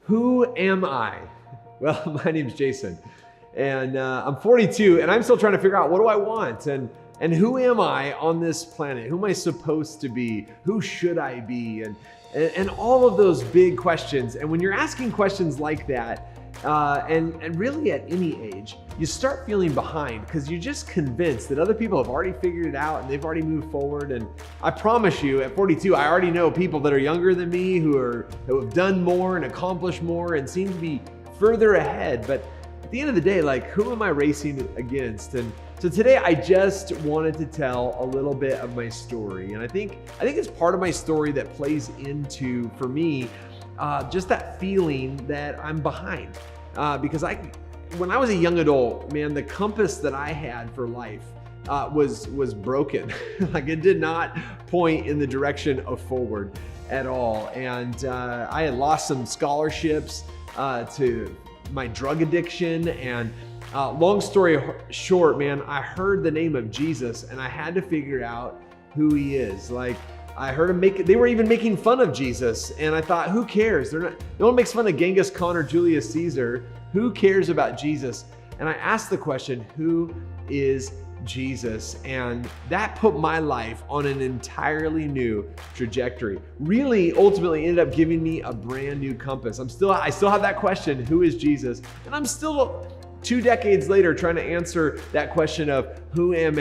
Who am I? Well, my name's Jason, and I'm 42, and I'm still trying to figure out what do I want, and who am I on this planet? Who am I supposed to be? Who should I be? And all of those big questions. And when you're asking questions like that, and really at any age, you start feeling behind because you're just convinced that other people have already figured it out and they've already moved forward. And I promise you, at 42, I already know people that are younger than me who have done more and accomplished more and seem to be further ahead. But at the end of the day, like, who am I racing against? And so today I just wanted to tell a little bit of my story. And I think it's part of my story that plays into, for me, just that feeling that I'm behind. Because when I was a young adult, man, the compass that I had for life was broken. Like, it did not point in the direction of forward at all. And I had lost some scholarships to my drug addiction. And long story short, man, I heard the name of Jesus and I had to figure out who he is. Like, I heard him they were even making fun of Jesus. And I thought, who cares? No one makes fun of Genghis Khan or Julius Caesar. Who cares about Jesus? And I asked the question, who is Jesus? And that put my life on an entirely new trajectory. Really, ultimately ended up giving me a brand new compass. I still have that question, who is Jesus? And I'm still 2 decades later trying to answer that question of who am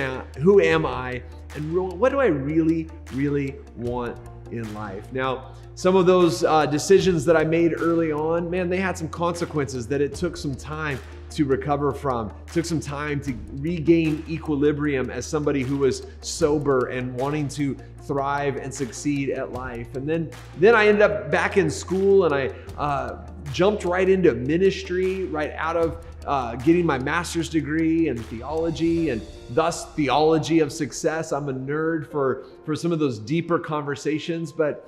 I, and what do I really, really want in life? Now, some of those decisions that I made early on, man, they had some consequences that it took some time to recover from. It took some time to regain equilibrium as somebody who was sober and wanting to thrive and succeed at life. And then I ended up back in school, and I jumped right into ministry right out of getting my master's degree in theology, and thus theology of success. I'm a nerd for some of those deeper conversations, but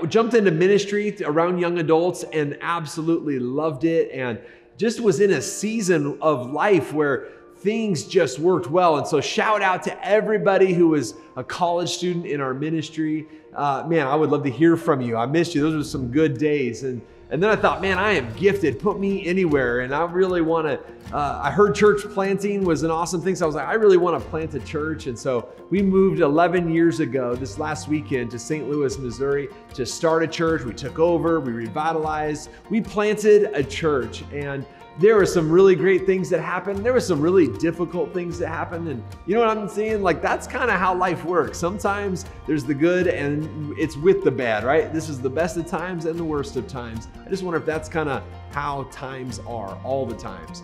jumped into ministry around young adults and absolutely loved it, and just was in a season of life where things just worked well. And so shout out to everybody who was a college student in our ministry. Man, I would love to hear from you. I missed you. Those were some good days. And then I thought, man, I am gifted. Put me anywhere. And I really want to, I heard church planting was an awesome thing. So I was like, I really want to plant a church. And so we moved 11 years ago, this last weekend, to St. Louis, Missouri to start a church. We took over, we revitalized, we planted a church. And there were some really great things that happened. There were some really difficult things that happened. And you know what I'm saying? Like, that's kind of how life works. Sometimes there's the good and it's with the bad, right? This is the best of times and the worst of times. I just wonder if that's kind of how times are all the times.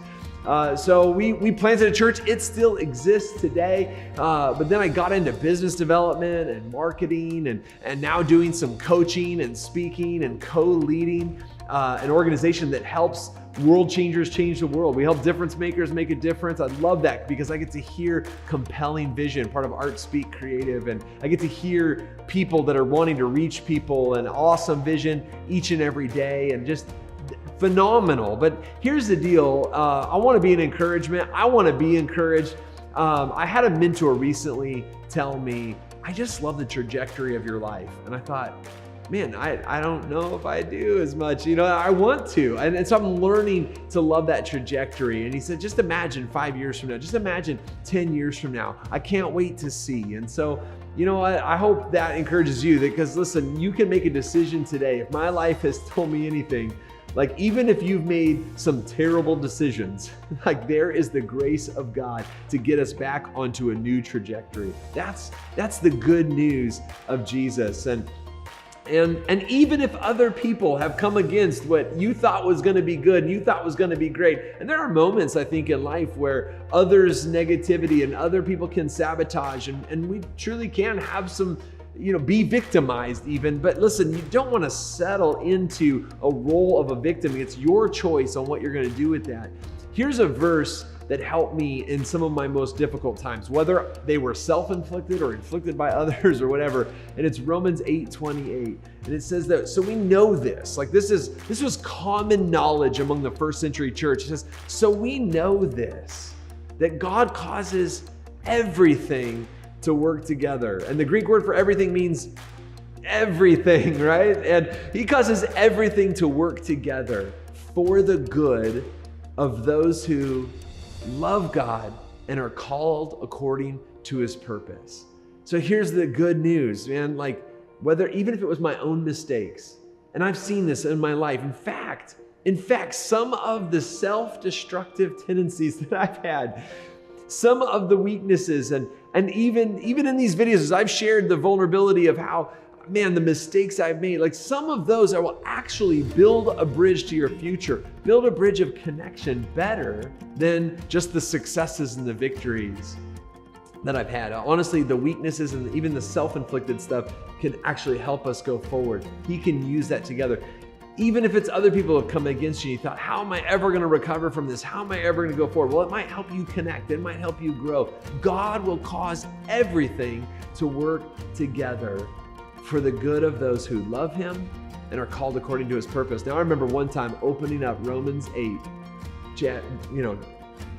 So we planted a church. It still exists today. But then I got into business development and marketing and now doing some coaching and speaking and co-leading an organization that helps world changers change the world. We help difference makers make a difference. I love that because I get to hear compelling vision, part of Art Speak Creative, and I get to hear people that are wanting to reach people, and awesome vision each and every day, and just phenomenal. But here's the deal. I want to be an encouragement. I want to be encouraged. I had a mentor recently tell me, I just love the trajectory of your life. And I thought, man, I don't know if I do as much, I want to. And so I'm learning to love that trajectory. And he said, just imagine 5 years from now, just imagine 10 years from now. I can't wait to see. And so, I hope that encourages you, because listen, you can make a decision today. If my life has told me anything, like, even if you've made some terrible decisions, like, there is the grace of God to get us back onto a new trajectory. That's the good news of Jesus. And even if other people have come against what you thought was going to be good and you thought was going to be great, and there are moments, I think, in life where others' negativity and other people can sabotage, and we truly can have some, be victimized even. But listen, you don't want to settle into a role of a victim. It's your choice on what you're going to do with that. Here's a verse that helped me in some of my most difficult times, whether they were self-inflicted or inflicted by others or whatever. And it's Romans 8:28. And it says that, so we know this, like, this was common knowledge among the first century church. It says, so we know this, that God causes everything to work together. And the Greek word for everything means everything, right? And he causes everything to work together for the good of those who love God and are called according to his purpose. So here's the good news, man. Like, even if it was my own mistakes, and I've seen this in my life. In fact, some of the self-destructive tendencies that I've had, some of the weaknesses, and even in these videos, as I've shared the vulnerability of how, man, the mistakes I've made, like some of those I will actually build a bridge to your future, build a bridge of connection better than just the successes and the victories that I've had. Honestly, the weaknesses and even the self-inflicted stuff can actually help us go forward. He can use that together. Even if it's other people who have come against you, you thought, how am I ever going to recover from this? How am I ever going to go forward? Well, it might help you connect. It might help you grow. God will cause everything to work together for the good of those who love him and are called according to his purpose. Now, I remember one time opening up Romans 8,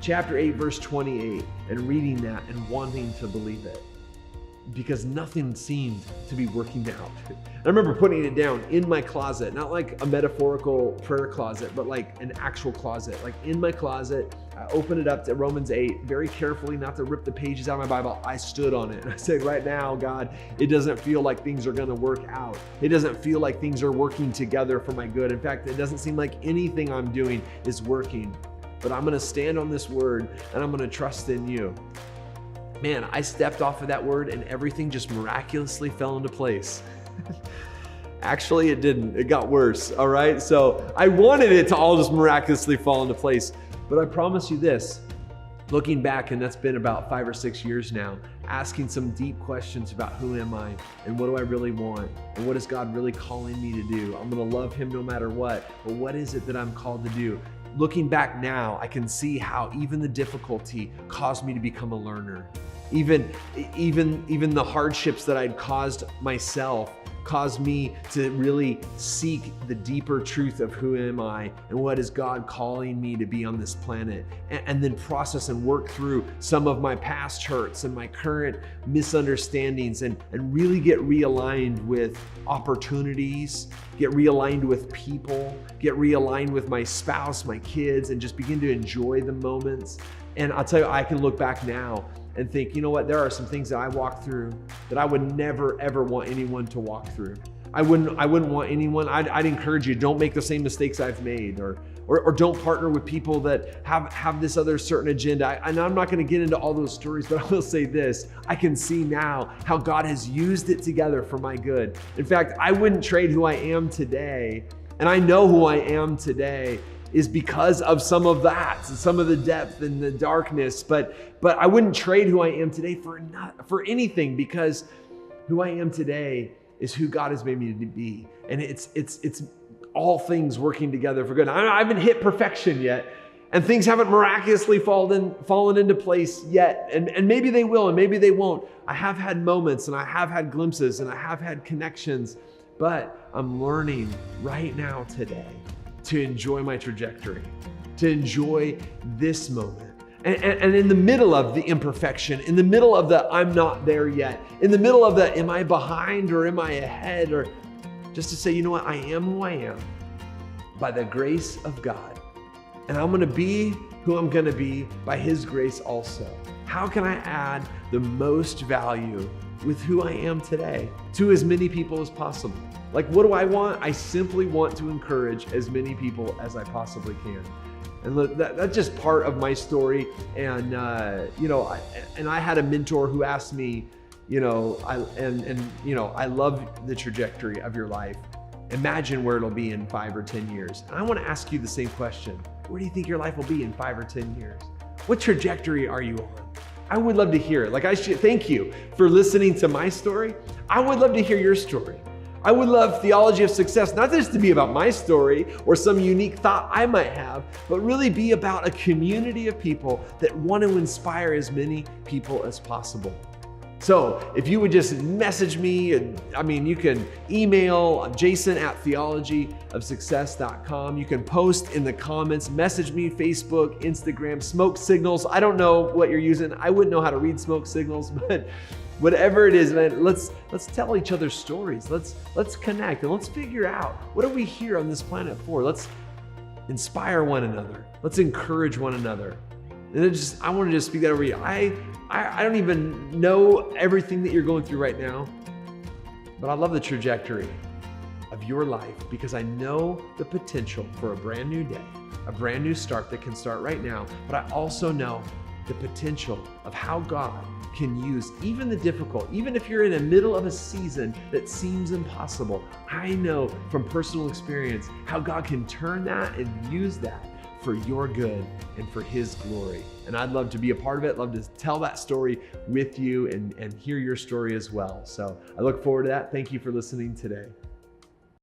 chapter 8, verse 28, and reading that and wanting to believe it, because nothing seemed to be working out. I remember putting it down in my closet, not like a metaphorical prayer closet, but like an actual closet. Like in my closet, I opened it up to Romans 8, very carefully, not to rip the pages out of my Bible. I stood on it and I said, right now, God, it doesn't feel like things are gonna work out. It doesn't feel like things are working together for my good. In fact, it doesn't seem like anything I'm doing is working, but I'm gonna stand on this word and I'm gonna trust in you. Man, I stepped off of that word and everything just miraculously fell into place. Actually, it didn't. It got worse, all right? So I wanted it to all just miraculously fall into place. But I promise you this, looking back, and that's been about 5 or 6 years now, asking some deep questions about who am I and what do I really want and what is God really calling me to do? I'm gonna love him no matter what, but what is it that I'm called to do? Looking back now, I can see how even the difficulty caused me to become a learner. Even the hardships that I'd caused myself caused me to really seek the deeper truth of who am I and what is God calling me to be on this planet, and then process and work through some of my past hurts and my current misunderstandings and really get realigned with opportunities, get realigned with people, get realigned with my spouse, my kids, and just begin to enjoy the moments. And I'll tell you, I can look back now and think, you know what, there are some things that I walked through that I would never, ever want anyone to walk through. I wouldn't want anyone, I'd encourage you, don't make the same mistakes I've made, or don't partner with people that have this other certain agenda. And I'm not gonna get into all those stories, but I will say this, I can see now how God has used it together for my good. In fact, I wouldn't trade who I am today, and I know who I am today is because of some of that, some of the depth and the darkness, but I wouldn't trade who I am today for anything, because who I am today is who God has made me to be. And it's all things working together for good. I haven't hit perfection yet, and things haven't miraculously fallen into place yet. And maybe they will, and maybe they won't. I have had moments, and I have had glimpses, and I have had connections, but I'm learning right now today to enjoy my trajectory, to enjoy this moment. And in the middle of the imperfection, in the middle of the I'm not there yet, in the middle of the am I behind or am I ahead, or just to say, you know what, I am who I am by the grace of God. And I'm gonna be who I'm gonna be by his grace also. How can I add the most value with who I am today to as many people as possible? Like, what do I want? I simply want to encourage as many people as I possibly can. And look, that's just part of my story. And I had a mentor who asked me, I love the trajectory of your life. Imagine where it'll be in 5 or 10 years. And I want to ask you the same question. Where do you think your life will be in 5 or 10 years? What trajectory are you on? I would love to hear it. Thank you for listening to my story. I would love to hear your story. I would love Theology of Success, not just to be about my story or some unique thought I might have, but really be about a community of people that want to inspire as many people as possible. So if you would just message me, you can email jason@theologyofsuccess.com. You can post in the comments, message me, Facebook, Instagram, smoke signals. I don't know what you're using. I wouldn't know how to read smoke signals, but Whatever it is, man, let's tell each other stories. Let's connect and let's figure out, what are we here on this planet for? Let's inspire one another. Let's encourage one another. And I want to just speak that over you. I don't even know everything that you're going through right now, but I love the trajectory of your life because I know the potential for a brand new day, a brand new start that can start right now. But I also know the potential of how God can use even the difficult, even if you're in the middle of a season that seems impossible. I know from personal experience how God can turn that and use that for your good and for His glory. And I'd love to be a part of it, love to tell that story with you and hear your story as well. So I look forward to that. Thank you for listening today.